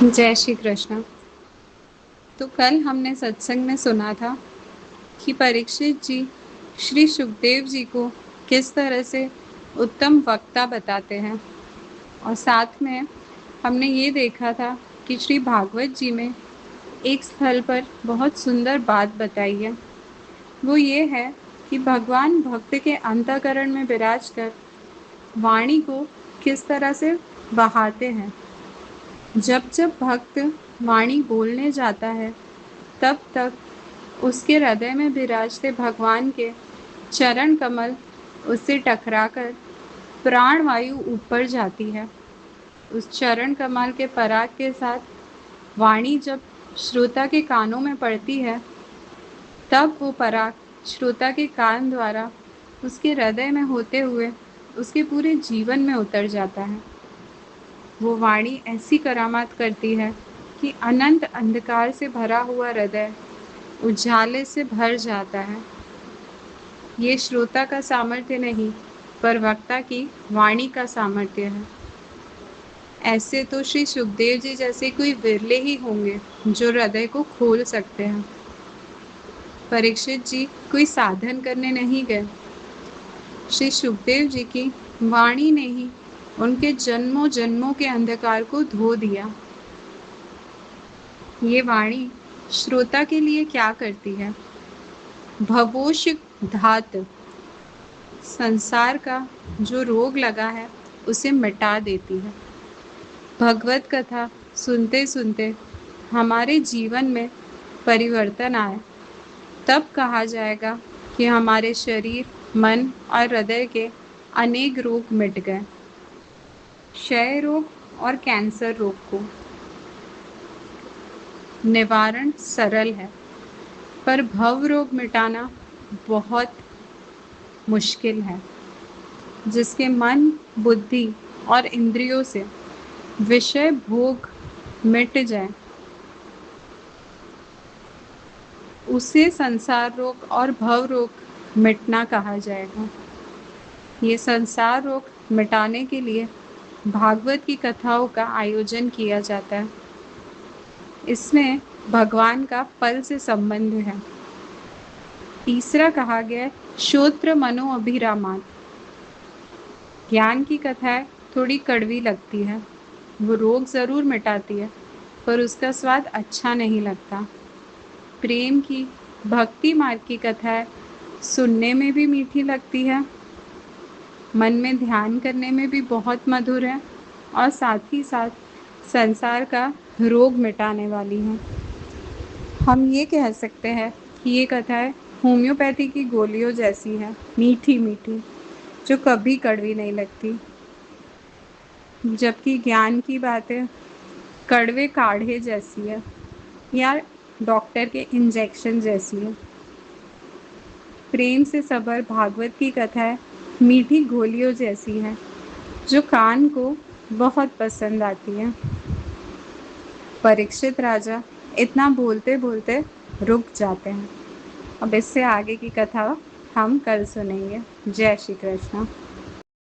जय श्री कृष्ण। तो कल हमने सत्संग में सुना था कि परीक्षित जी श्री सुखदेव जी को किस तरह से उत्तम वक्ता बताते हैं, और साथ में हमने ये देखा था कि श्री भागवत जी में एक स्थल पर बहुत सुंदर बात बताई है। वो ये है कि भगवान भक्त के अंतःकरण में विराज कर वाणी को किस तरह से बहाते हैं। जब जब भक्त वाणी बोलने जाता है तब तक उसके हृदय में विराजते भगवान के चरण कमल उससे टकराकर प्राण वायु ऊपर जाती है। उस चरण कमल के पराग के साथ वाणी जब श्रोता के कानों में पड़ती है तब वो पराग श्रोता के कान द्वारा उसके हृदय में होते हुए उसके पूरे जीवन में उतर जाता है। वो वाणी ऐसी करामात करती है कि अनंत अंधकार से भरा हुआ हृदय उजाले से भर जाता है। ये श्रोता का सामर्थ्य नहीं, पर वक्ता की वाणी का सामर्थ्य है। ऐसे तो श्री सुखदेव जी जैसे कोई विरले ही होंगे जो हृदय को खोल सकते हैं। परीक्षित जी कोई साधन करने नहीं गए। श्री सुखदेव जी की वाणी ने ही उनके जन्मों जन्मों के अंधकार को धो दिया। ये वाणी श्रोता के लिए क्या करती है? भवोष धात, संसार का जो रोग लगा है उसे मिटा देती है। भगवत कथा सुनते सुनते हमारे जीवन में परिवर्तन आए तब कहा जाएगा कि हमारे शरीर, मन और हृदय के अनेक रोग मिट गए। क्षय रोग और कैंसर रोग को निवारण सरल है, पर भव रोग मिटाना बहुत मुश्किल है। जिसके मन, बुद्धि और इंद्रियों से विषय भोग मिट जाए उसे संसार रोग और भव रोग मिटना कहा जाएगा। ये संसार रोग मिटाने के लिए भागवत की कथाओं का आयोजन किया जाता है। इसमें भगवान का फल से संबंध है। तीसरा कहा गया श्रोत्र मनो अभिरामात। ज्ञान की कथाएं थोड़ी कड़वी लगती है, वो रोग जरूर मिटाती है पर उसका स्वाद अच्छा नहीं लगता। प्रेम की, भक्ति मार्ग की कथाएं सुनने में भी मीठी लगती है, मन में ध्यान करने में भी बहुत मधुर है और साथ ही साथ संसार का रोग मिटाने वाली है। हम ये कह सकते हैं कि ये कथाएं होम्योपैथी की गोलियों जैसी है, मीठी मीठी, जो कभी कड़वी नहीं लगती। जबकि ज्ञान की बातें कड़वे काढ़े जैसी है या डॉक्टर के इंजेक्शन जैसी है। प्रेम से सबर भागवत की कथाएं मीठी गोलियों जैसी है जो कान को बहुत पसंद आती है। परीक्षित राजा इतना बोलते बोलते रुक जाते हैं। अब इससे आगे की कथा हम कल सुनेंगे। जय श्री कृष्ण।